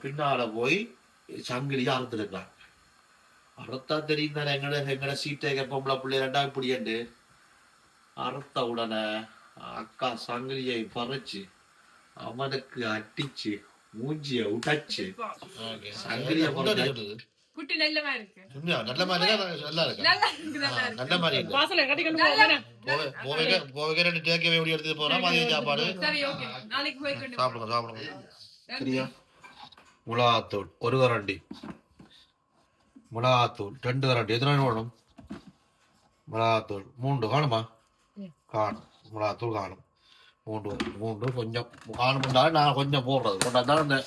பின்னால போய் சங்கிலியை அறுத்துருக்கலாம். அறுத்தா தெரியும் தானே எங்கட சீட்டை பொம்பளை பிள்ளை ரெண்டாவது இப்படியண்டு அறுத்த உடனே அக்கா சங்கிலியை பறிச்சு அவனுக்கு அட்டிச்சு மூஞ்சிய உடைச்சு சங்கிலிய குட்டி நல்ல மாதிரி இருக்கு. நல்ல மாதிரி நல்லா இருக்கு. நல்ல மாதிரி எடுத்து போனா மதிய சாப்பாடு சாப்பிடுங்க சாப்பிடுங்க. சரியா? மிளகாத்தூள் 1 கரண்டி, மிளகாத்தூள் 2 கரண்டி. எத்தனை வேணும்? மிளகாத்தூள் 3 காணுமா? காணும். மிளகாத்தூள் காணும் 3 கொஞ்சம் காணும்னாலும் நான் கொஞ்சம் போடுறது கொண்டாதான் இந்த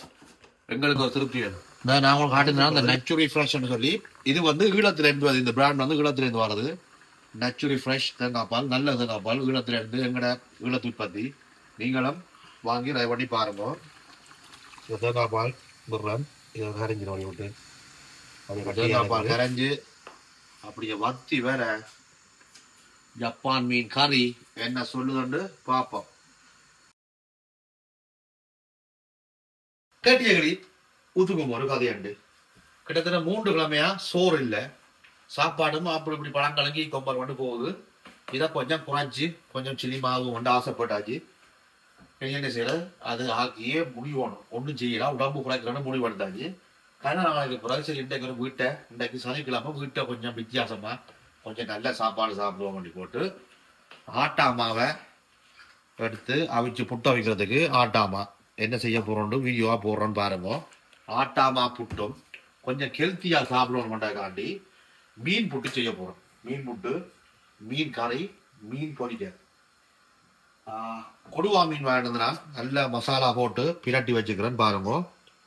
எங்களுக்கு ஒரு திருப்தி வேணும். இந்த நாங்கள் காட்டினா இந்த நச்சுரி ஃப்ரெஷ்னு சொல்லி இது வந்து ஈழத்திலேருந்து வருது. இந்த பிராண்ட் வந்து ஈழத்திலேருந்து வருது. நச்சுரி ஃப்ரெஷ் தேங்காய் பால், நல்ல தேங்காய் பால், ஈழத்திலேருந்து எங்கட ஈழத்து உற்பத்தி. நீங்களும் வாங்கி அதை பண்ணி பாருங்க. இந்த தேங்காய் பால் விடுறேன், இதை கரைஞ்சி நோடி விட்டு தேங்காய் பால் கரைஞ்சி அப்படியே வத்தி வேற ஜப்பான் மீன் கறி என்ன சொல்லுதுன்னு பார்ப்போம். கேட்டியகடி ஊத்துக்கும் ஒரு கதையாண்டு கிட்டத்தட்ட 3 கிழமையா சோறு இல்லை, சாப்பாடும் அப்படி இப்படி பழங்கலங்கி கொம்பர் வந்து போகுது. இதை கொஞ்சம் குறைஞ்சி கொஞ்சம் சினிமாவும் வந்து ஆசைப்பட்டாச்சு. என்ன செய்யறது, அது ஆக்கியே முடிவோணும். ஒன்றும் செய்யலாம், உடம்பு குறைக்கலன்னு முடிவு எடுத்தாச்சு. கல்யாண நாளைக்கு பிறகு சரி இன்றைக்கு ஒரு வீட்டை இன்றைக்கு சனிக்கிழமை வீட்டை கொஞ்சம் வித்தியாசமா கொஞ்சம் நல்ல சாப்பாடு சாப்பிடுவோம் பண்ணி போட்டு ஆட்டா மாவை எடுத்து அவிச்சு புட்டை வைக்கிறதுக்கு ஆட்டாமா என்ன செய்ய போறோம்னு வீடியோவா போடுறோன்னு பாருங்க. ஆட்டாமா புட்டும் கொஞ்சம் ஹெல்த்தியா சாப்பிடணும்ன்றக்காண்டி மீன் புட்டு செய்ய போறோம். மீன் புட்டு, மீன் கறி, மீன் பொரிக்க. கொடுவா மீன் வாங்கினதுனா நல்ல மசாலா போட்டு பிரட்டி வச்சுக்கிறேன்னு பாருங்க.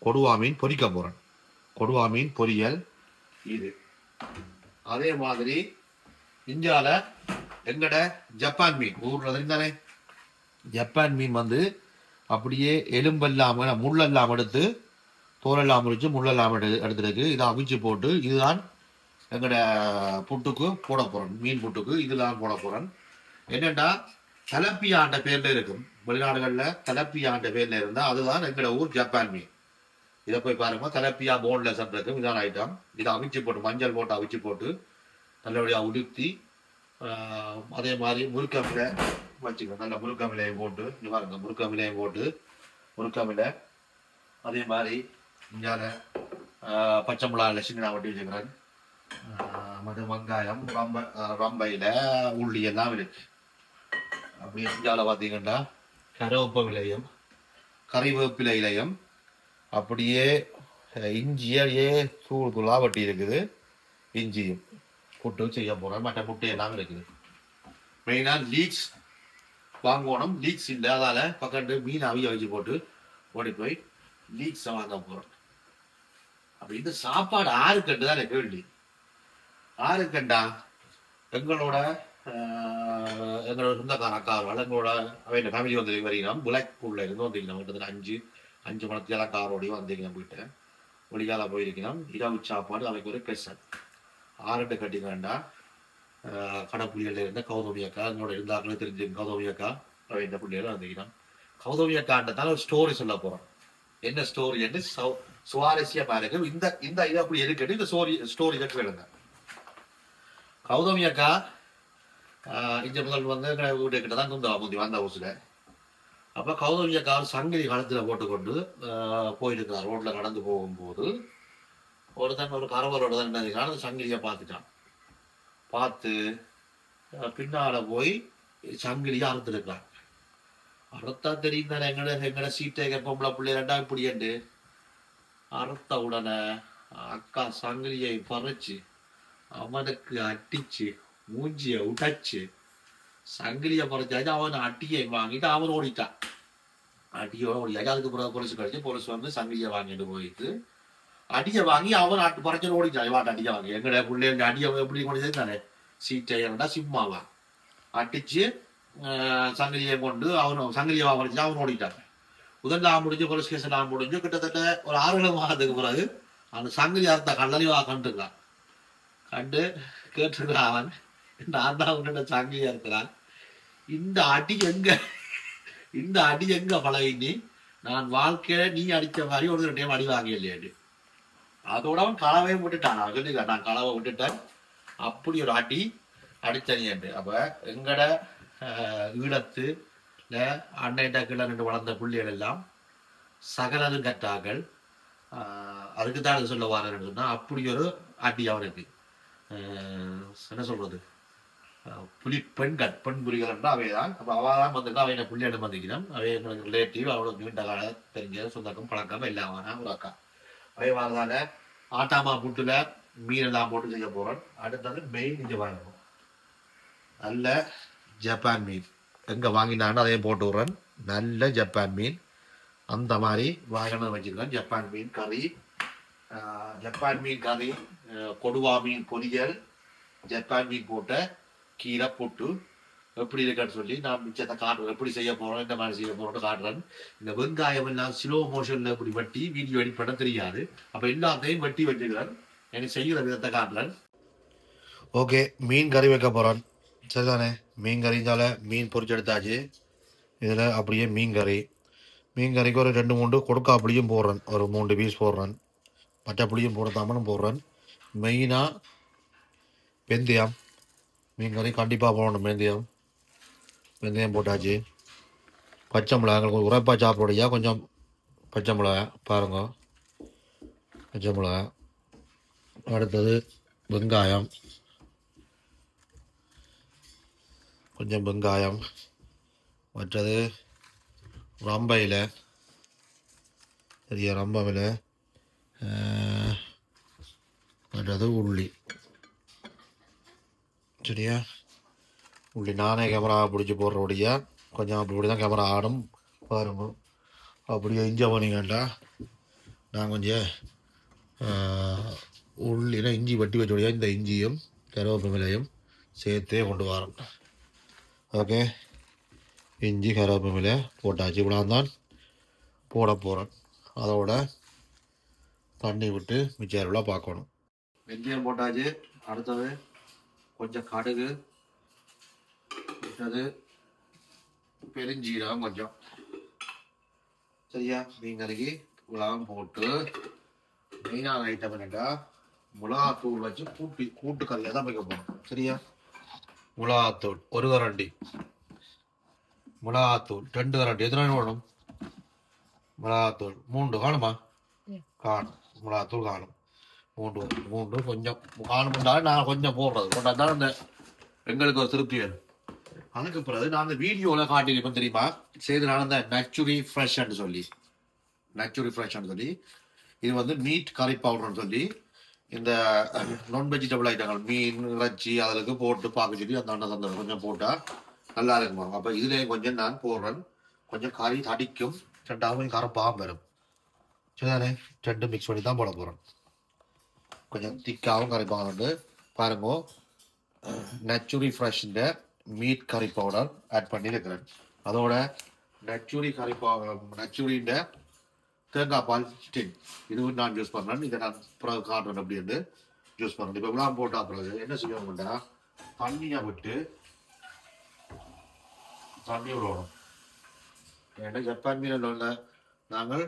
கொடுவா மீன் பொரிக்க போறேன். கொடுவா மீன் பொரியல் இது. அதே மாதிரி இந்தியால எங்கட ஜப்பான் மீன் ஊர்ல இருந்தானே ஜப்பான் மீன் வந்து அப்படியே எலும்பெல்லாம் முள்ளெல்லாம் எடுத்து தோலெல்லாம் முறிச்சு முள்ளெல்லாம் எடுத்துருக்கு. இதை அவிச்சு போட்டு இதுதான் எங்கட புட்டுக்கு போட போறேன். மீன் புட்டுக்கு இதெல்லாம் போட போறேன். என்னன்னா தலப்பியாண்ட பேர்ல இருக்கும். வெளிநாடுகள்ல தலப்பியாண்ட பேர்ல இருந்தா அதுதான் எங்கட ஊர் ஜப்பான் மீன். இதை போய் பாருங்க. தலப்பியா போன்லெஸ் இருக்கும். இதான் ஐட்டம். இதை அவிச்சு போட்டு மஞ்சள் போட்டு அவிச்சு போட்டு நல்லபடியாக உடுத்தி அதே மாதிரி முருக்கமிலை வச்சுக்கணும். நல்ல முருக்கமிலையை போட்டு இங்கே பாருங்க. முருக்கமிலையை போட்டு முருக்கமிலை அதே மாதிரி இங்கால பச்சை மிளகாய் சின்ன வட்டி வச்சுக்கிறேன். மற்ற வெங்காயம் ரம்பையில் உள்ளி எல்லாம் இருக்கு. அப்படி இந்தியாவில் பார்த்தீங்கன்னா கருவேப்பிலையும் கறிவேப்பிலையிலையும் அப்படியே இஞ்சியே தூள் தூளாக வட்டி இருக்குது. இஞ்சியும் புட்டு செய்ய போகிறேன். மற்ற புட்டு எல்லாம் இருக்குது. மெயினாக லீக்ஸ் வாங்கணும். லீக்ஸ் இல்லை, அதால் பக்கத்து மீன் அவிய வச்சு போட்டு ஓடி போய் லீக்ஸை வாங்க போகிறோம். அப்படி இந்த சாப்பாடு ஆறுக்கண்டு தான் எனக்கு கேள்வி. ஆறுக்கண்டா எங்களோட சொந்தக்கார அக்காரோட எங்களோட அவங்க ஃபேமிலி வந்து வரீங்கன்னா புலக்குள்ள இருந்து வந்தீங்கன்னா கிட்டத்தட்ட 5 மணத்தையெல்லாம் காரோடையும் வந்தீங்கன்னா போயிட்டு ஒளிகால போயிருக்கணும். இரவு சாப்பாடு அவைக்கு ஒரு ஸ்பெஷல். 6 கட்டி வேண்டாம். கடைப்புள்ளியில் இருந்த கௌதமி அக்கா என்னோட இருந்தாங்களே தெரிஞ்சு கௌதமி அக்கா இந்த பிள்ளைகளும் வந்தீங்கன்னா கௌதமி அக்கான்றதால ஒரு ஸ்டோரி சொல்ல போறோம். என்ன ஸ்டோரி என்று சுவாரஸ்யமா இருக்கு. இந்த இது அப்படி இருக்குன்னு இந்த ஸ்டோரி கேளுங்க. கௌதமி அக்கா இந்த முதல் வந்து வீட்டு கிட்ட தான் முந்தி வந்த ஹவுஸ்ல. அப்ப கௌதமி அக்கா சங்கிலி கழுத்துல போட்டுக்கொண்டு போயிருக்கிறார். ரோட்ல நடந்து போகும்போது ஒருத்தன் ஒரு கரவரோட தான் அந்த சங்கிலியை பார்த்துட்டான். பார்த்து பின்னால போய் சங்கிலியை அறுத்துருக்கான். அறுத்தா தெரியும் தானே எங்கட சீட்டை பொம்பளை பிள்ளை ரெண்டாவது இப்படியண்டு அறுத்த உடனே அக்கா சங்கிலியை பறிச்சு அவனுக்கு அட்டிச்சு மூஞ்சிய உடைச்சு சங்கிலியை பறிச்சாச்சு. அவன் அட்டியை வாங்கிட்டு அவன் ஓடிட்டான். அட்டியோட ஓடியாச்சு. அதுக்கு பிறகு போலீஸ் கழிச்சு போலீஸ் வந்து சங்கிலியை வாங்கிட்டு போயிட்டு அடியை வாங்கி அவன் பறச்சு ஓடிட்டான். வாட்ட அடியை வாங்கி எங்கட பிள்ளைங்க அடியை எப்படி கொண்டு தானே சீட்டையா சிம்மாவா அடிச்சு சங்கிலியை கொண்டு அவன் சங்கிலியை வாங்கிச்சு அவன் ஓடிட்டான். முதல்லாம் முடிஞ்சு போலீஸ் கேஸ் எல்லாம் முடிஞ்சு கிட்டத்தட்ட ஒரு 6 மாதத்துக்கு பிறகு அந்த சங்கிலி அறுத்த கல்லறிவா கண்டுருக்கான். கண்டு கேட்டிருக்கான். அவன் நான் தான் உன்னோட சங்கிலி அறுக்கிறான். இந்த அடி எங்க பழகினி நான் வாழ்க்கையில நீ அடிச்ச மாதிரி ஒரு டைம் அடி வாங்கலையாடு. அதோட அவன் களவையும் விட்டுட்டான். நான் சொல்லிக்கிறேன், நான் களவை விட்டுட்டேன். அப்படி ஒரு அடி அடித்தனியாண்டு. அப்ப எங்கட ஈழத்து அன்னைட்ட கீழே நின்று வளர்ந்த பிள்ளைகள் எல்லாம் சகலதும் கற்றார்கள். அதுக்கு தான் சொல்ல வாரேன்னு சொன்னா அப்படி ஒரு அடி அவனுக்கு. என்ன சொல்றது, புலி பெண்கள் பெண் புலிகள் என்றால் அவைதான். அப்போ அவள் தான் வந்துட்டு அவை என்ன புள்ளியிடம் வந்திருக்கிறோம். அவை எங்களுக்கு ரிலேட்டிவ், அவளோட நீண்ட கால தெரிஞ்ச சொந்தக்கம் பழக்கம் இல்லாம ஒரு அக்கா. அவை வரதால ஆட்டாமா புட்டுல மீன் எல்லாம் போட்டு செய்ய போறோம். அடுத்தது மெயின் இங்கே வாங்கணும், நல்ல ஜப்பான் மீன். எங்க வாங்கினான்னு அதையும் போட்டு விடுறேன். நல்ல ஜப்பான் மீன் அந்த மாதிரி வாங்கணும் வச்சிருக்கேன். ஜப்பான் மீன் கறி, ஜப்பான் மீன் கறி, கொடுவா மீன் பொரியல், ஜப்பான் மீன் போட்ட கீரை போட்டு எப்படி இருக்குன்னு சொல்லி நான் மிச்சத்தை காட்டுறேன். எப்படி செய்ய போறோம், இந்த மாதிரி செய்ய போறோம்னு காட்டுறேன். இந்த வெங்காயம் எல்லாம் ஸ்லோ மோஷன்ல இப்படி வெட்டி வீடியோ எடிட் பண்ண தெரியாது. அப்ப எல்லாத்தையும் வெட்டி வச்சுக்கிறேன். எனக்கு செய்கிற விதத்தை காட்டுறேன். ஓகே, மீன் கறி வைக்க போறேன். சரிதானே, மீன் கறிஞ்சால மீன் பொரிச்சு எடுத்தாச்சு. இதில் அப்படியே மீன் கறி, மீன் கறிக்கு ஒரு 2-3 கொடுக்கா அப்படியும் போடுறேன். ஒரு 3 பீஸ் போடுறேன். மற்ற புளியும் போடுறதாமனும் போடுறேன். மெயினாக வெந்தயம், மீன் கறி கண்டிப்பாக போடணும். வெந்தயம் போட்டாச்சு. பச்சை மிளகா, எங்களுக்கு உரைப்பா சாப்பிடுடையா கொஞ்சம் பச்சை மிளகா பாருங்க, பச்சை மிளகா. அடுத்தது வெங்காயம், கொஞ்சம் வெங்காயம். மற்றது ரம்பையில், சரியா, ரம்பையில். மற்றது உள்ளி, சரியா. உள்ளி நானே கேமரா பிடிச்சி போடுறபடியா கொஞ்சம் அப்படி தான் கேமரா ஆடும் பாருங்க. அப்படியே இஞ்சி போனீங்கண்டா நான் கொஞ்சம் உள்ளினா இஞ்சி வட்டி வச்சோடையா இந்த இஞ்சியும் கருவேப்பிலையும் சேர்த்தே கொண்டு வரேன். ஓகே, இஞ்சி கருவேப்பிலை போட்டாச்சு. இவ்வளோ தான் போட போகிறேன். அதோட தண்ணி விட்டு மிச்சருளாக பார்க்கணும். வெந்தயம் போட்டாச்சு. அடுத்தது கொஞ்சம் கடுகு, அது பெருஞ்சீரகம் கொஞ்சம், சரியா. மீன் கறிக்கு இவ்வளவு போட்டு மெயினான ஐட்டம் என்னட்டா மிளகாத்தூள் வச்சு கூட்டு கறியாக தான் வைக்க போகிறோம். சரியா, மிளகாத்தூள் 1 கரண்டி, மிளகாத்தூள் 2 கரண்டி. எத்தனை வேணும் மிளகாத்தூள்? 3 காணுமா? காணும், மிளகாத்தூள் காணும். 3 கொஞ்சம் காணும்னாலும் நான் கொஞ்சம் போடுறது கொண்டாதான் இந்த எங்களுக்கு ஒரு திருப்தி வேணும். அதுக்கு பிறகு நான் அந்த வீடியோவில் காட்டியிருப்பேன் தெரியுமா, செய்தனால இந்த நச்சுரி ஃப்ரெஷ்ன்னு சொல்லி, நச்சுரி ஃப்ரெஷ்ன்னு சொல்லி இது வந்து மீட் கறி பவுடர்னு சொல்லி இந்த நான் வெஜிடபிள் ஐட்டங்கள் மீன் இறைச்சி அதுக்கு போட்டு பார்க்க சொல்லி அந்த அண்ணன் தந்தது கொஞ்சம் போட்டால் நல்லா இருக்குமா. அப்போ இதுலேயும் கொஞ்சம் நான் போடுறேன். கொஞ்சம் கறி தடிக்கும், 2வது கொஞ்சம் கரப்பாகவும் வரும். சரிதானே, 2 மிக்ஸ் பண்ணி தான் போட போகிறேன். கொஞ்சம் திக்காகவும் கறிப்பாக பாருங்க. நச்சுரி ஃப்ரெஷ்ன்ற மீட் கறி பவுடர் ஆட் பண்ணியிருக்கிறேன். அதோட நச்சுரின்ற தேங்காய் பால் ஸ்டின் இதுவும் நான் யூஸ் பண்ணுறேன். இதை நான் பிறகு காட்டுறேன் அப்படி வந்து யூஸ் பண்ணுறேன். இப்போ எல்லாம் போட்டால் பிறகு என்ன செய்யணும்னா தண்ணியை விட்டு தண்ணி விடணும். ஏன்னா ஜப்பான் மீனில் உள்ள நாங்கள்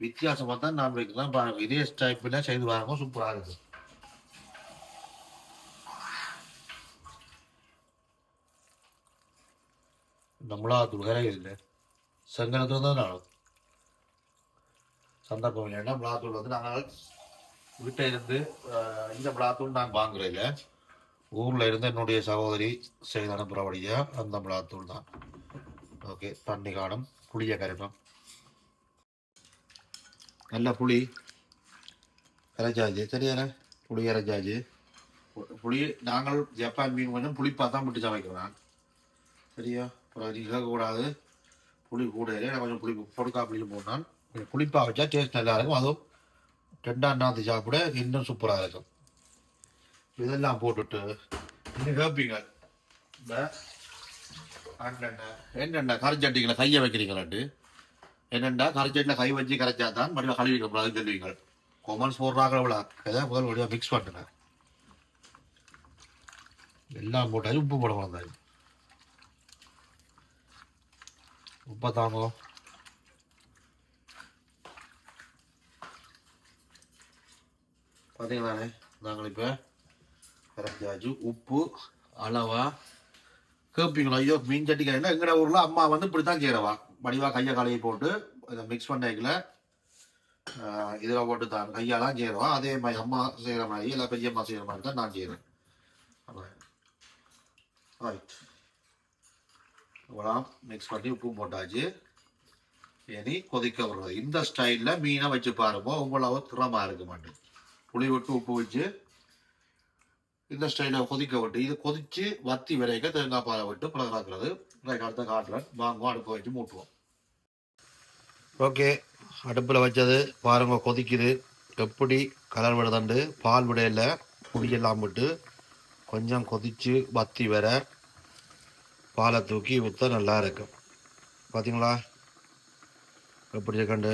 வித்தியாசமாக தான் நான் வைக்கலாம் பாருங்க. இதே டைப்பில் செய்து பாருங்க, சூப்பராக இருக்குது. இந்த மிளகாத்தூள் வேற இல்லை, சங்கரத்தூள் தான் நானும் சந்தர்ப்பம் இல்லைன்னா மிளகாத்தூள் வந்து நாங்கள் வீட்டை இருந்து இந்த மிளகாத்தூள் நான் வாங்குறேன் இல்லை, ஊரில் இருந்து என்னுடைய சகோதரி செய்து அனுப்புகிறபடியா அந்த மிளகாத்தூள் தான். ஓகே, தண்ணி காணும், புளியை கரைப்போம். நல்ல புளி கரைச்சாச்சு, சரியான புளி கரைச்சாச்சு. புளி நாங்கள் ஜப்பான் மீன் கொஞ்சம் புளிப்பாக தான் விட்டு சமைக்கிறோம். சரியா, அப்புறம் இருக்கக்கூடாது புளி கூட இல்லை, நான் கொஞ்சம் புளி பொடுக்கா புளியும் போட்டான். கொஞ்சம் புளிப்பாக வச்சா டேஸ்ட் நல்லா இருக்கும். அதுவும் 2ஆம் நாத்து சாப்பிட இன்னும் சூப்பராக இருக்கும். இதெல்லாம் போட்டுட்டு இன்னும் கேட்பீங்க இந்த என்னென்ன கரைச்சட்டிகளை கையை வைக்கிறீங்களாட்டு, என்னென்னா கரைச்சட்டில் கை வச்சு கரைச்சா தான் மறுபடியும் கழுவிக்கூடாதுன்னு சொல்லுவீங்க. கொமன்ஸ் போடுறாங்க அவ்வளோ எதாவது முதல் வழியாக மிக்ஸ் பண்ணுங்க. எல்லாம் போட்டாச்சு, உப்பு போட வந்தாச்சு. உப்பை தாங்க, பார்த்தீங்களாண்ணே நாங்கள் இப்போ கரைச்சாச்சு. உப்பு அளவா கேட்பீங்களா? ஐயோ மீன் சட்டி கரையில் எங்கட ஊரில் அம்மா வந்து இப்படி தான் செய்கிறவா. வடிவா கையை கழுவி போட்டு இதை மிக்ஸ் பண்ணிக்கல இதில் போட்டு தான் கையாலாம் செய்கிறவா. அதே மாதிரி அம்மா செய்கிற மாதிரி இல்லை பெரியம்மா செய்கிற மாதிரி தான் நான் செய்கிறேன். ரைட், இவ்வளோ மிக்ஸ் பண்ணி உப்பு போட்டாச்சு. இனி கொதிக்க விடுறது. இந்த ஸ்டைலில் மீனை வச்சு பாருங்க, உங்களவு திறமாக இருக்க மாட்டேன். புளி விட்டு உப்பு வச்சு இந்த ஸ்டைலில் கொதிக்க விட்டு இது கொதித்து வத்தி வரைக்க தேங்காய் பாலை விட்டு பிறகு அடுத்த காட்டில் வாங்குவோம். அடுப்பை வச்சு மூட்டுவோம். ஓகே, அடுப்பில் வச்சது பாருங்க கொதிக்குது. எப்படி கலர் விடுதாண்டு பால் விடையில் புளியெல்லாம் விட்டு கொஞ்சம் கொதித்து வத்தி வர பாலை தூக்கி ஊற்ற நல்லா இருக்கும். பார்த்தீங்களா எப்படி இருக்கண்டு?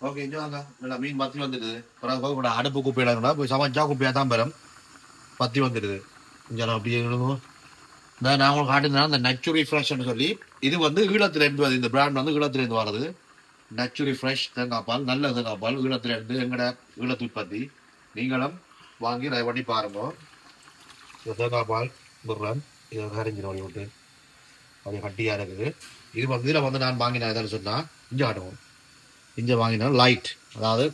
ஓகே, இங்கே வாங்க. நல்லா மீன் பத்தி வந்துடுது. பிறகு அடுப்பு குப்பையில போய் சமைச்சா குப்பையாக தான் பெறும். பத்தி வந்துடுது. இங்கே அப்படியே இந்த நான் உங்களுக்கு காட்டினா இந்த நச்சுரி ஃப்ரெஷ்ன்னு சொல்லி இது வந்து ஈழத்துலேருந்து வருது. இந்த பிராண்ட் வந்து ஈழத்துலேருந்து வருது. நச்சுரி ஃப்ரெஷ் தேங்காய் பால், நல்ல தேங்காய் பால், ஈழத்துலேருந்து எங்கட ஈழத்து உற்பத்தி. நீங்களும் வாங்கி ட்ரை பண்ணி பாருங்க. இந்த தேங்காய் பால் விடுறேன். இதை கரைஞ்சிடும் வழி விட்டு அப்படியே கட்டியாக இருக்குது. இது வந்து இதில் வந்து நான் வாங்கினேன் எதாவது சொன்னால் இஞ்சி ஆட்டுவோம். இஞ்சி வாங்கினா லைட், அதாவது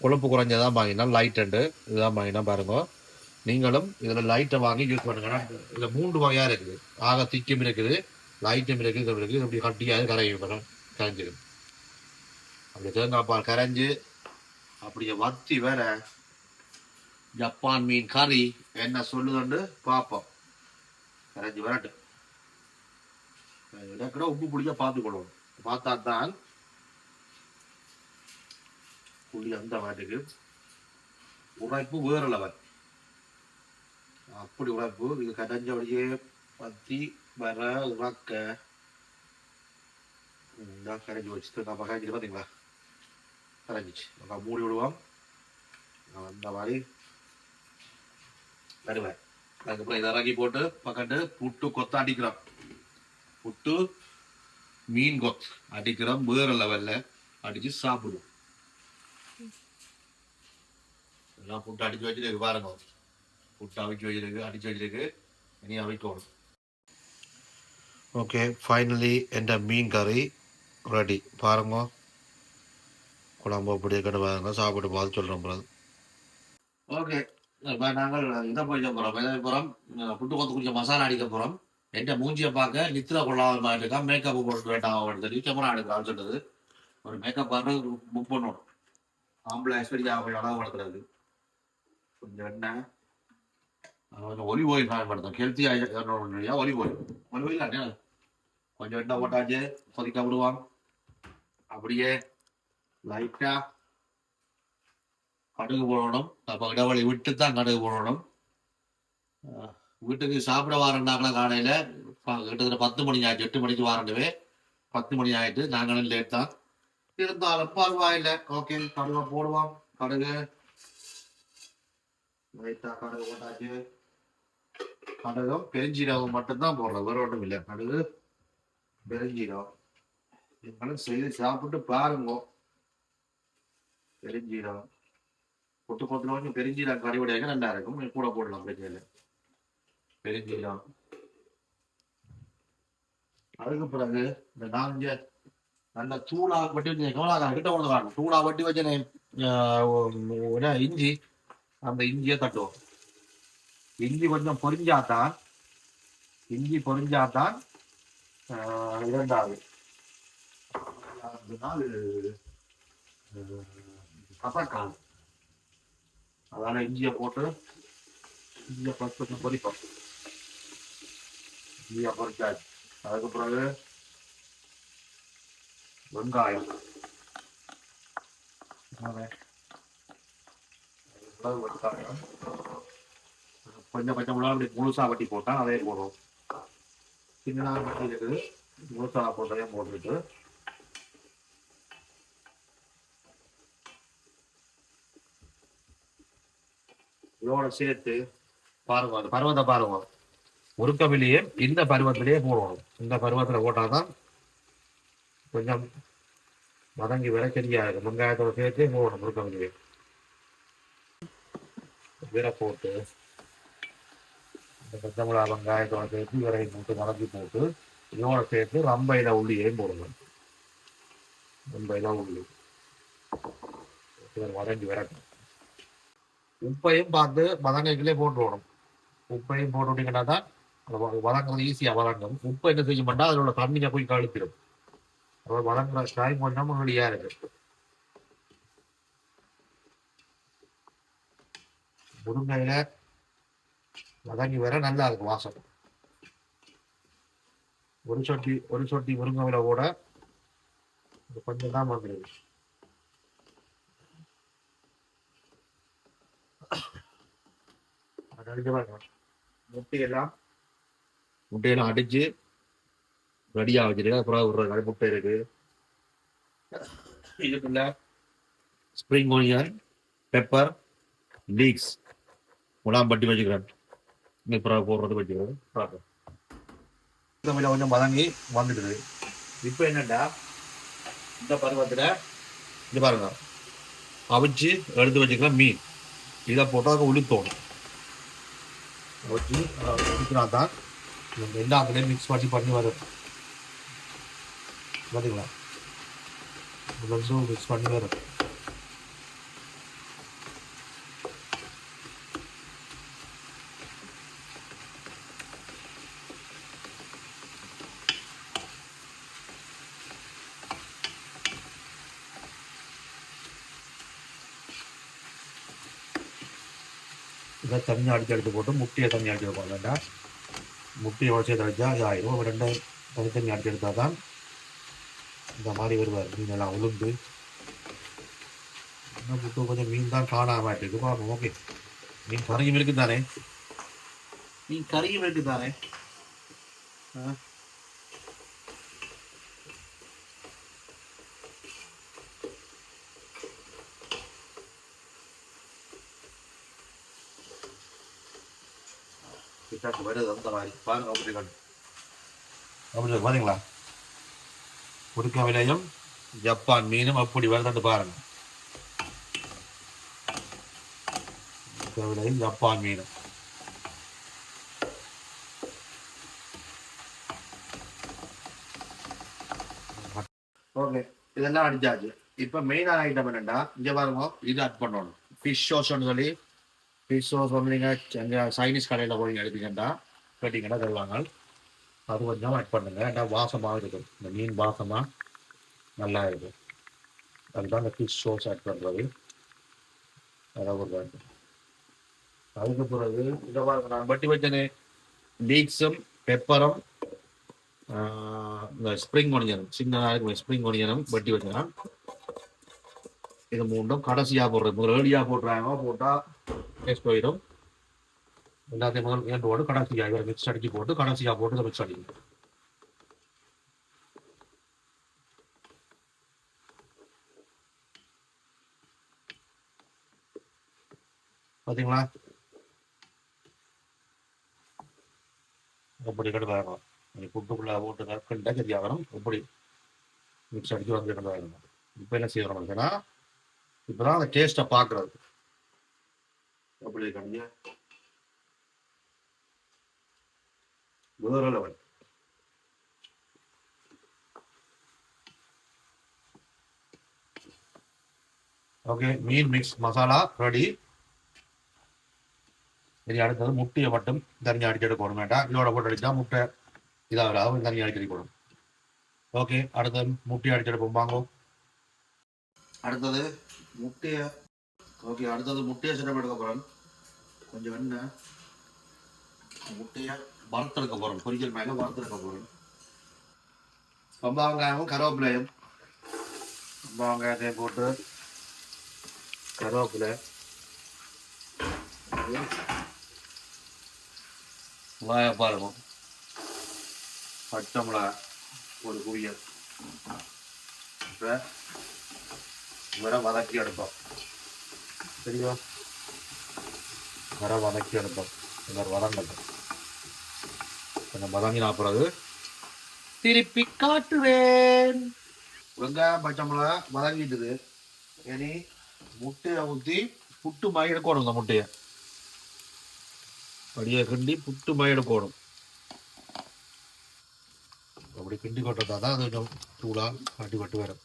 கொழுப்பு குறைஞ்சதான் வாங்கினா லைட் அண்டு இதுதான் வாங்கினா பாருங்க. நீங்களும் இதில் லைட்டை வாங்கி யூஸ் பண்ணுங்கன்னா இதில் 3 வகையாக இருக்குது. ஆக திக்கும் இருக்குது, லைட்டும் இருக்குது, இது இருக்குது. இப்படி கட்டியாக கரைஞ்சிடும். அப்படி தேங்காய் பால் கரைஞ்சி அப்படியே வத்தி வேற ஜப்பான் மீன் கறி என்ன சொல்லுதுன்னு பார்ப்போம். கரைஞ்சி வரட்டு கூட உப்பு பிடிச்சா பார்த்துக்கொள்வோம். பார்த்தா தான் புளி அந்த மாட்டுக்கு உழைப்பு வேற லெவல். அப்படி உழைப்பு. இது கடைஞ்ச அப்படியே பத்தி வர உறக்க கரைஞ்சி வச்சு நம்ம கரைஞ்சி பார்த்தீங்களா? கரைஞ்சிச்சு. நம்ம மூடி விடுவோம். அந்த மாதிரி வருவேன். அதுக்கப்புறம் இதை இறக்கி போட்டு பக்கத்து புட்டு கொத்த அடிக்கிறோம். புட்டு மீன் கொத் அடிக்கிறோம். வேற லெவல்ல அடிச்சு சாப்பிடுவோம். எல்லாம் புட்டு அடிச்சு வச்சுருக்கு பாருங்க. புட்டு அவிச்சு வச்சிருக்கு, அடிச்சு வச்சிருக்கு. இனி அவிக்கணும். ஓகே, ஃபைனலி என்ற மீன் கறி ரெடி. பாருங்க குழம்பு அப்படியே கட்டு பாருங்க. சாப்பிட்டு பார்த்து சொல்கிறோம். ஓகே, நாங்கள் இதை போய் போகிறோம். புட்டு கொத்து கொஞ்சம் மசாலா அடிக்க போகிறோம். என்கிட்ட மூஞ்சியை பார்க்க நித்திர கொள்ளாத மாதிரி இருக்கா. மேக்கப் போட்டு வேண்டாம் சொல்லி கேமரா எடுக்கலாம்னு சொன்னது. ஒரு மேக்கப் பண்ணுறது புக் பண்ணணும். ஆம்பளை எக்ஸ்பெக்ட் ஆக அளவு வளர்க்குறது. கொஞ்சம் எண்ணெய், கொஞ்சம் ஒலிவ் ஆயில் பயன்படுத்தும். ஹெல்த்தி ஆகியா ஒலிவ் ஆயில். ஒலிவ் ஆயில் கொஞ்சம் எண்ணெய் போட்டாச்சு. கொதிக்க விடுவான். அப்படியே லைட்டா கடுகு போடணும். அப்போ இடைவெளி விட்டு தான் கடுகு போடணும். வீட்டுக்கு சாப்பிட வாரண்டாங்களா காலையில் கிட்டத்தட்ட 10 மணி ஆயிடுச்சு. 8 மணிக்கு வாரண்டவே 10 மணி ஆயிட்டு. நாங்களும் லேட் தான் இருந்தாலும் பரவாயில்லை. ஓகே, கடுகை போடுவோம். கடுகு லைட்டா கடுகு போட்டாச்சு. கடுகும் பெருஞ்சீரகம் மட்டும்தான் போடுறோம், வேற ஒன்றும் இல்லை. கடுகு பெருஞ்சீரகம் நீங்களும் செய்து சாப்பிட்டு பாருங்க. பெருஞ்சீரகம் கொத்து கொத்துல கொஞ்சம் பெருஞ்சீரகம் கறி விடையாக நல்லா இருக்கும். கூட போடலாம், பிரச்சனை இல்லை. பெருஞ்சீரகம். அதுக்கு பிறகு இந்த நாங்க நல்ல தூளா வட்டி வச்சு கமலாக்கார கிட்ட கொண்டு வரணும். தூளா வட்டி வச்சு இஞ்சி, அந்த இஞ்சியை தட்டுவோம். இஞ்சி கொஞ்சம் பொரிஞ்சாதான் இரண்டாவது நாள் கசக்காது. அதனால இஞ்சியை போட்டு இஞ்சியை பத்து பொரிப்போம். இஞ்சியை பொரிச்சாச்சு. அதுக்கு பிறகு வெங்காயம், கொஞ்சம் பச்சை மிளகா அப்படி முழுசா வட்டி போட்டா அதே போடுவோம். சின்ன வட்டி இருக்குது, முழுசா போட்டதையும் போட்டுட்டு இதோட சேர்த்து பாருங்க. அந்த பருவத்தை பாருங்க. முறுக்கவிலேயே இந்த பருவத்திலேயே போடணும். இந்த பருவத்தில் போட்டாதான் கொஞ்சம் வதங்கி வர சரியா இருக்கும். வெங்காயத்தோட சேர்த்து போடணும் முறுக்கவிலேயே. இவரை போட்டு இந்த பச்சை மிளகா வெங்காயத்தோட சேர்த்து இவரையும் போட்டு வதக்கி போட்டு இதோட சேர்த்து ரம்பையில உள்ளியையும் போடணும். ரம்பையில உள்ளி வதங்கி வரட்டும். உப்பையும் பார்த்து வதங்கைக்குள்ளே போட்டுவிடணும். உப்பையும் போட்டு விட்டீங்கன்னா தான் வதங்குறது ஈஸியாக வதங்கும். உப்பு என்ன செய்ய மாட்டா அதில் உள்ள தண்ணியை போய் கழுத்திடும். அப்புறம் வதங்குற டைம் கொஞ்சம் ரெடியாக இருக்கு. முருங்கையில வதங்கி வர நல்லா இருக்கும் வாசம். ஒரு சொட்டி முருங்கையில கூட கொஞ்சம் தான் வந்துடுது. முட்டையெல்லாம் அடிச்சு ரெடியா வச்சிருக்கேன். அப்புறம் ஒரு முட்டை இருக்கு. இதுக்குள்ள ஸ்ப்ரிங் ஆனியன், பெப்பர், லீக்ஸ் முலாம்பட்டி வச்சுக்கிறேன். அப்புறம் போடுறது வச்சுக்கிறேன். கொஞ்சம் வதங்கி வந்துடுது. இப்போ என்னடா இந்த பருவத்தில் இது பாருங்க, அவிச்சு எடுத்து வச்சுக்கிற மீன் இதை போட்டால் உளுத்தோணும். வச்சு உளுத்தினா தான் எல்லாத்துலேயும் மிக்ஸ் பண்ணி வரும். பார்த்தீங்களா, மிக்ஸ் பண்ணி வரும். இதை தண்ணி அடிச்சு எடுத்து போட்டு முட்டையை தண்ணி அடிச்சு வைப்பாங்க. வேண்டாம், முட்டையை உடச்சி அடிச்சா இது ஆயிடும். ரெண்டு தனித்தண்ணி அடிச்சு எடுத்தால் தான் இந்த மாதிரி வருவார். மீன் எல்லாம் உளுந்து இன்னும் புட்டு கொஞ்சம் மீன் தான் காணாம இருக்கு. பார்ப்போம். ஓகே, மீன் கறியும் இருக்கு தானே, மீன் கறியும் இருக்கு தானே. வருது அந்த மாதிரி பாருங்க. அப்படி பாத்தீங்களா, உடுக்க விலையும் ஜப்பான் மீனும் அப்படி வருதுன்னு பாருங்க. விலையும் ஜப்பான் மீனும் ஓகே, இதெல்லாம் அடிச்சாச்சு. இப்ப மெயினான ஐட்டம் என்னன்னா, இங்க பாருங்க, இது ஆட் பண்ணணும். ஃபிஷ் சோஸ்ன்னு சொல்லி, ஃபிஷ் சோஸ் வந்து நீங்க சைனீஸ் கடையில் போய் எடுத்தீங்கன்னா கேட்டீங்கன்னா தருவாங்க. அது கொஞ்சம் ஆட் பண்ணுங்க. ஏன்னா வாசமாக இருக்கும், இந்த மீன் வாசமாக நல்லா இருக்கும். அதுதான் இந்த ஃபிஷ் சோஸ் ஆட் பண்ணுறது. அதாவது அதுக்கு பிறகு இதை பாருங்க, நான் பட்டி வச்சனே லீக்ஸும் பெப்பரும் இந்த ஸ்ப்ரிங் ஒனியனும் சின்னதாக ஸ்ப்ரிங் ஒனியனும் வட்டி வச்சேன். இது மூண்டும் கடைசியாக போடுறது. முதல் ஏர்லியாக போட்டுறாங்க, போட்டால் டேஸ்ட் போயிடும். எல்லாத்தையும் முதல் ஏண்டோடு கடைசியாக இவரை மிக்ஸ் அடிச்சு போட்டு கடைசியாக போட்டு இதை மிக்ஸ் அடிக்கணும். பார்த்தீங்களா, எப்படி கெடுதாகணும். புட்டுக்குள்ளே போட்டு கற்கண்டா சரியாகணும். எப்படி மிக்ஸ் அடிச்சு வந்து கெடுதாகணும். இப்போ என்ன செய்யணும் அப்படின்னா, இப்போதான் அந்த டேஸ்ட்டை பார்க்குறது. எப்படி கண்டியா வேற லெவல். ஓகே, மீன் மிக்ஸ் மசாலா ரெடி. சரி, அடுத்தது முட்டையை மட்டும் தனியாக அடிச்சு எடுக்கணும். வேண்டாம், இதோட போட்டு அடிச்சா முட்டை இதாக தனியாக அடிச்சு எடுக்கணும். ஓகே, அடுத்தது முட்டையை அடிச்சு எடுப்போம் வாங்க. அடுத்தது முட்டையை செட்டப் எடுக்க போகிறேன். கொஞ்சம் எண்ணெய், முட்டையை வறுத்தெடுக்க போகிறோம். பொரிக்கல் மேலே வறுத்தெடுக்க போகிறோம். ரொம்ப வெங்காயமும் கருவேப்பிலையும், ரொம்ப வெங்காயத்தையும் போட்டு கருவேப்பிலை, வெங்காயம் பாருங்க, பச்சை மிளகா ஒரு குவியல், இப்போ வதக்கி எடுப்போம். சரியா, வதக்கி எடுப்போம். வதங்கட்டும். கொஞ்சம் வதங்கினா பிறகு திருப்பி காட்டுவேன். வெங்காயம் பச்சை மிளகா வதங்கிட்டுது. இனி முட்டையை ஊற்றி புட்டு மாதிரி எடுக்கணும். இந்த முட்டையை அப்படியே கிண்டி புட்டு மாதிரி எடுக்கணும். அப்படி கிண்டி கொட்டதா தான் அது கொஞ்சம் சூடாக காட்டி பட்டு வரும்.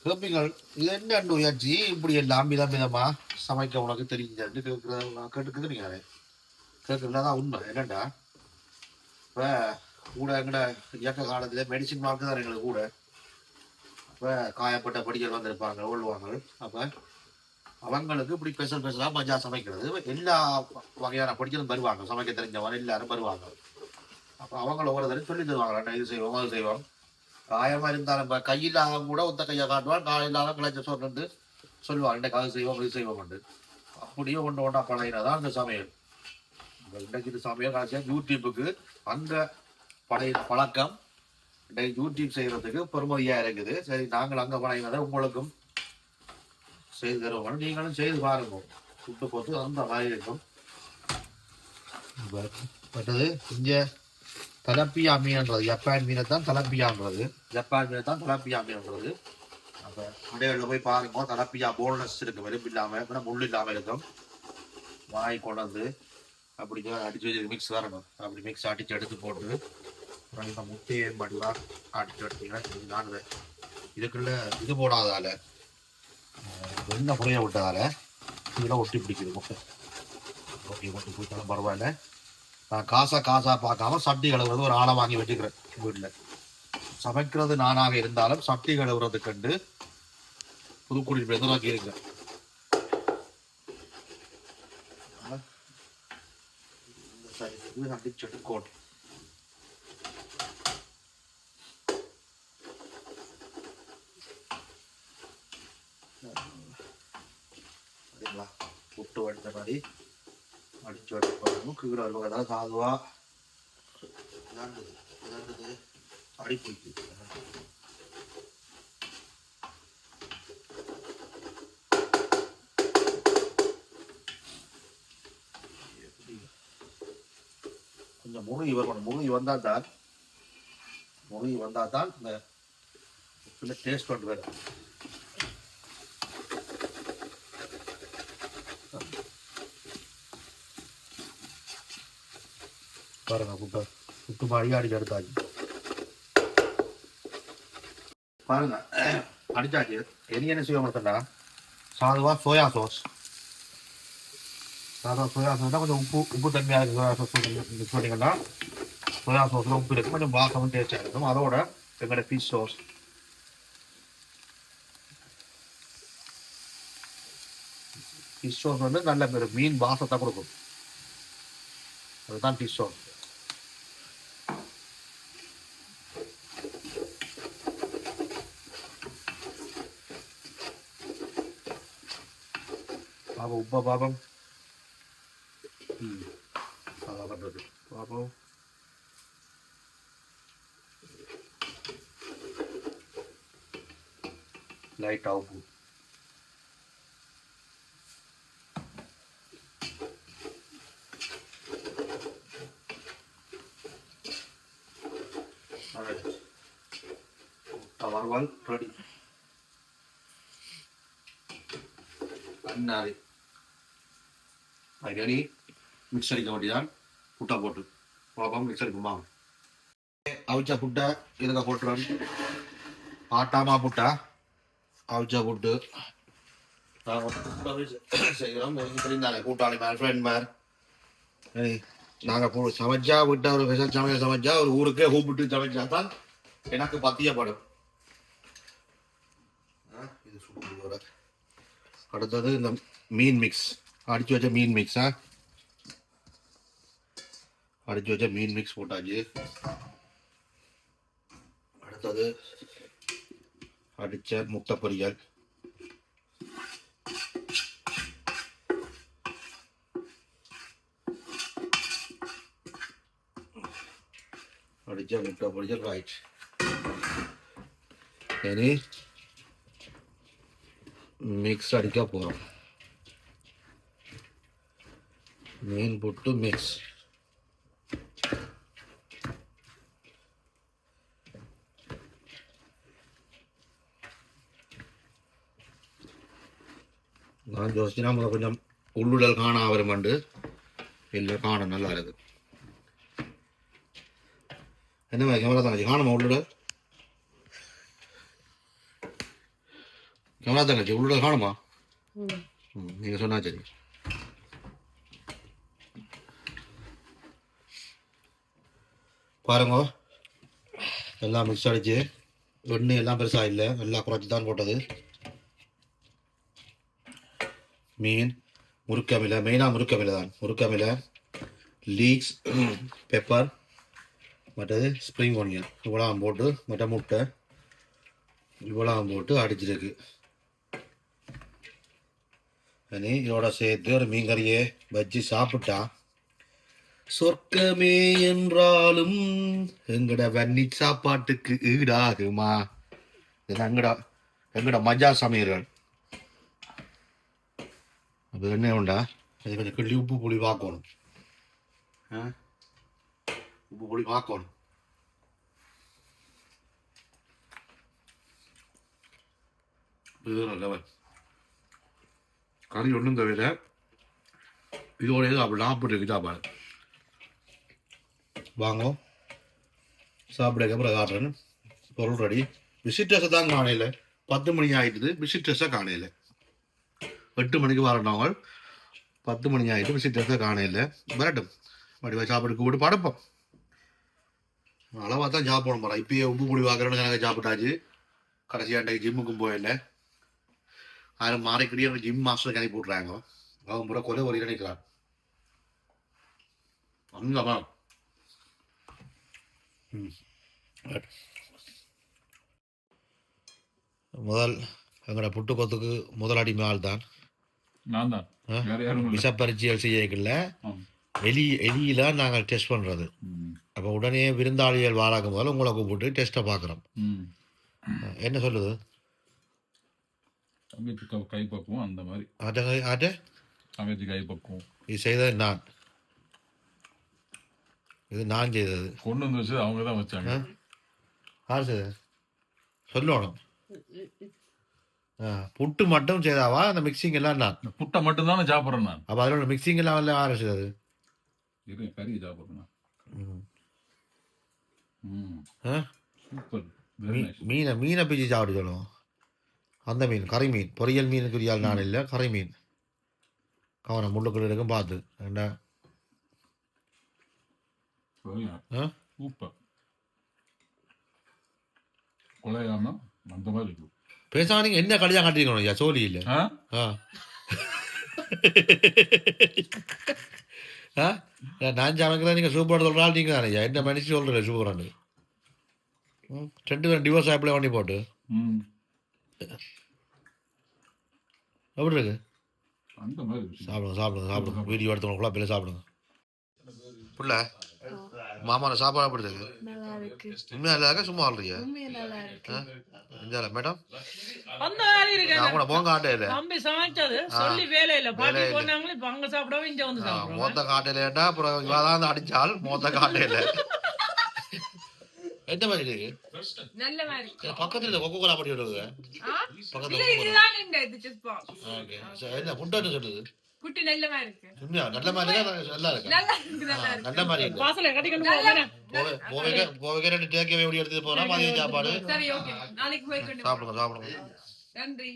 கேட்பீங்கள் இது என்ன முயற்சி இப்படி எல்லாம் விதமா சமைக்க உனக்கு தெரிஞ்சு கேட்டுக்குது நீங்க கேட்கறதா தான் உண்மை. என்னண்டா இப்போ கூட எங்கட இயக்க காலத்தில் மெடிசின் மார்க்கு தான் எங்களுக்கு கூட. இப்போ காயப்பட்ட படிகள் வந்திருப்பாங்க ஓடுவாங்க. அப்போ அவங்களுக்கு இப்படி ஸ்பெஷலாக மஜா சமைக்கிறது எல்லா வகையான படிகளும் வருவாங்க. சமைக்க தெரிஞ்சவங்க எல்லாரும் வருவாங்க. அப்போ அவங்கள ஒவ்வொரு தடவை சொல்லி தருவாங்க, இது செய்வோம் அது செய்வோம். காயமாக இருந்தாலும் இப்போ கையில்லாத கூட ஒத்த கையை காட்டுவான், காயில்லாத கிளச்ச சொல்லிட்டு சொல்லுவாங்க இந்த காது செய்வோம் இது செய்வோம். அப்படியே ஒன்று ஒன்றா பழகினதான் அந்த சமையல். இன்றைக்கு இது சமையல் காட்சியாக யூடியூப்புக்கு அந்த பழக்கம் யூடியூப் செய்யறதுக்கு பெருமதியாக இருக்குது. சரி நாங்கள் அங்கே பழகினதை உங்களுக்கும் செய்து தருவோம், நீங்களும் செய்து பாருங்க. சுட்டு போட்டு அந்த மாதிரி இருக்கும். பட்டது இங்கே தலப்பியா மீன்ன்றது ஜப்பான் மீனை தான் தலப்பியான்றது. ஜப்பான் மீனை தான் தலப்பியா மீன்ன்றது. அப்போ கடைகளில் போய் பாருங்க, தலப்பியா போல்னஸ் இருக்கும், வெறுப்பு இல்லாமல் முள் இல்லாமல் இருக்கும். வாங்கி கொண்டு வந்து அப்படி அடிச்சு வச்சு மிக்ஸ் வரணும். அப்படி மிக்ஸ் அடிச்சு எடுத்து போட்டு இந்த முட்டையை மட்டும் அடிச்சு எடுத்தீங்கன்னா நான் இதுக்குள்ள இது போடாதால வெண்ணெய் புரிய விட்டதால இதெல்லாம் ஒட்டி பிடிக்குது முட்டை. ஒட்டி பிடிச்சாலும் பரவாயில்ல. நான் காசா பார்க்காம சட்டி கழுவுறது ஒரு ஆளை வாங்கி வச்சுக்கிறேன். வீட்டில் சமைக்கிறது நானாக இருந்தாலும் சட்டி கழுவுறது கண்டு புதுக்குடி எதிராக்கி இருக்கிறேன். அடிச்செட்டு கோட் புட்டு வடித்த மாதிரி அடிச்சு வடிப்போம். கீழே வருவதால் சாதுவா அடிப்பிடிக்கு. கொஞ்சம் முழுகி வரணும். முழுகி வந்தால் தான் இந்த டேஸ்ட் கொண்டு வரும். பாருங்க புட்டு மாதிரி அடிச்சு எடுத்தாச்சு. பாருங்க அடிச்சாச்சு. என்ன செய்ய மாட்டேன்டா சாதுவா சோயா சோஸ். சோயா சோஸ் தான் கொஞ்சம் உப்பு தன்மையாக இருக்குது. சோயா சோஸ் மிக்ஸ் பண்ணிங்கன்னா சோயா சோஸில் உப்பு இருக்கும், கொஞ்சம் வாசமும் டேஸ்டாக இருக்கும். அதோட எங்களோட ஃபிஷ் சோஸ். ஃபிஷ் சோஸ் வந்து நல்ல மீன் வாசத்தை கொடுக்கும். அதுதான் ஃபிஷ் சோஸ். பாபம் உப்பா பாபம் அதான் பண்ணுறது பாபம். லைட்டாக உப்பு. வறுவல் ரெடி. அன்னாரி ரெடி. மிக்ஸ் அடிக்க வேண்டியதான். புட்டை போட்டு குழப்பம் மிக்ஸ் அடிக்குமா. அவிச்சா புட்டை இதுக்க போட்டுருவேன். ஆட்டாமா புட்டா அவிச்சா புட்டு செய்கிறோம். தெரிந்தாலே கூட்டாளி மேர் ஃப்ரெண்ட் மேர் நாங்கள் சமைச்சா விட்ட ஒரு ஸ்பெஷல் சமையல் சமைச்சா ஒரு ஊருக்கே கூப்பிட்டு சமைச்சா தான் எனக்கு பத்தியப்படும். இது சூப்பர். அடுத்தது இந்த மீன் மிக்ஸ் அடிச்சு வச்ச மீன் மிக்ஸா அடிச்சு வச்ச மீன் மிக்ஸ் போட்டாச்சு. அடுத்தது அடிச்ச முட்டை பொரியல். அடிச்ச முட்டை பொரியல் ரைட். இனி மிக்ஸ் அடிக்க போகிறோம். மீன் புட்டு மிக்ஸ். நான் யோசிச்சுனா கொஞ்சம் உள்ளுடல் காணா வருமாண்டு இல்லை காணும் நல்லா இருக்கு. என்ன மாதிரி கேமரா தங்கச்சி காணுமா உள்ளோட? கேமரா தங்கச்சி உள்ளோட காணுமா? நீங்கள் சொன்னா சரி. பாருங்க எல்லாம் மிக்ஸ் அடிச்சு ஒன்று எல்லாம் பெருசாக இல்லை, எல்லாம் குறைச்சி தான் போட்டது. மீன் முருக்கமில்லை, மெயினாக முருக்கமில்லை தான். முருக்கமில்லை, லீக்ஸ், பெப்பர், மற்றது ஸ்ப்ரிங் ஒனியன் இவ்வளோ போட்டு, மற்ற முட்டை இவ்வளோ போட்டு அடிச்சிருக்கு. இனி இதோட சேர்த்து ஒரு மீன் கறியை வச்சு சாப்பிட்டா சொர்க்கமே என்றாலும் எங்கட வன்னி சாப்பாட்டுக்கு ஈடாகுமா? இது எங்கட மஜா சமையல்கள். அது என்ன உண்டா? அது கொஞ்சம் கிள்ளி உப்பு புளி பார்க்கணும். உப்பு புளி பார்க்கணும். கறி ஒன்றும் தவிர இதோட அப்படி 40 சாப்பாடு வாங்கோ. சாப்பிடுக்க அப்புறம் காட்டுறேன்னு பொருள் ரெடி. விசிட்டர்ஸை தான் காணையில் 10 மணி ஆகிட்டுது. விசிட்டர்ஸை காணையில் 8 மணிக்கு வரட்டவங்க 10 மணி ஆகிட்டு விசிட்டர்ஸை காணையில் வரட்டும். மறுபடியும் சாப்பாடு கூப்பிட்டு படுப்போம். அளவாக தான் சாப்பிட போகிறோம். இப்பயே உப்பு புளி வாக்குறேன்னு கணக்கு சாப்பிட்டாச்சு. கடைசியாண்டை ஜிம்முக்கும் போயில்லை. அதில் மாறிக்கடியே ஜிம் மாஸ்டர் கணக்கு போட்டுறாங்க. அவன் பூரா கொலை ஒரு நினைக்கிறான். அங்கம்மா முதல் எங்களோட புட்டுக்கொத்துக்கு முதலாடி ஆள் தான் நான் தான். விஷப்பரிச்சைகள் செய்யல எலியில நாங்கள் டெஸ்ட் பண்றது. அப்போ உடனே விருந்தாளிகள் வாழாக்கும் போது உங்களை கூப்பிட்டு டெஸ்ட்டை பார்க்குறோம். என்ன சொல்லுது? கைப்பக்குவோம் அந்த மாதிரி. ஆட்ட தங்கச்சி கைப்பக்குவோம். இது செய்தது நான், இது நான் செய்தது. கொண்டு வந்து வச்சு அவங்க தான் வச்சாங்க. யார் செய்தது சொல்லணும். புட்டு மட்டும் செய்தாவா? அந்த மிக்சிங் எல்லாம் நான் புட்டை மட்டும் தானே சாப்பிட்றேன் நான். அப்போ அதோட மிக்சிங் எல்லாம் இல்லை யார் செய்தது? இது கறி சாப்பிட்றேன். சூப்பர். மீனை பிச்சு சாப்பிட்டு சொல்லுவோம். அந்த மீன் கறி மீன், பொரியல் மீனுக்குரியால் நான் இல்லை, கறி மீன். கவனம் முள்ளுக்குள்ள இருக்கும் பார்த்து என்ன. சூப்பர். கொலையாம அந்த மாதிரி இருக்கு. பேசாம நீங்க என்ன கல்யாணம் காட்டிருக்கணும் ஐயா? சோழி இல்லை. நான் சமைக்கிறேன், நீங்க சூப்பர் சொல்றாள் நீங்க தானே ஐயா. என்ன மனுஷன் சொல்ற சூப்பரானு? 2 பேரும் டிவோர்ஸ் அப்ளை பண்ணி போட்டு எப்படி இருக்கு? சாப்பிடுங்க சாப்பிடுங்க சாப்பிடுங்க. வீடியோ எடுத்தவங்களுக்குள்ள பிள்ளை சாப்பிடுங்க. புள்ள மாமான சாப்பாடு எப்படி இருக்கு? உண்மையா இல்ல சும்மா ஆள்றியா? மேடம் போங்க ஆட்டையில மொத்த காட்டையில அப்புறம் இவாதான் அடிச்சால் மொத்த காட்டையில எந்த மாதிரி இருக்கு? பக்கத்துல கொக்கோ கோலா படி விடுங்க. பக்கத்துல என்ன புட்டான்னு சொல்லுது? நல்ல மாதிரி நல்ல மாதிரி எடுத்து போனா மதியம் சாப்பாடு சாப்பிடுங்க சாப்பிடுங்க. நன்றி.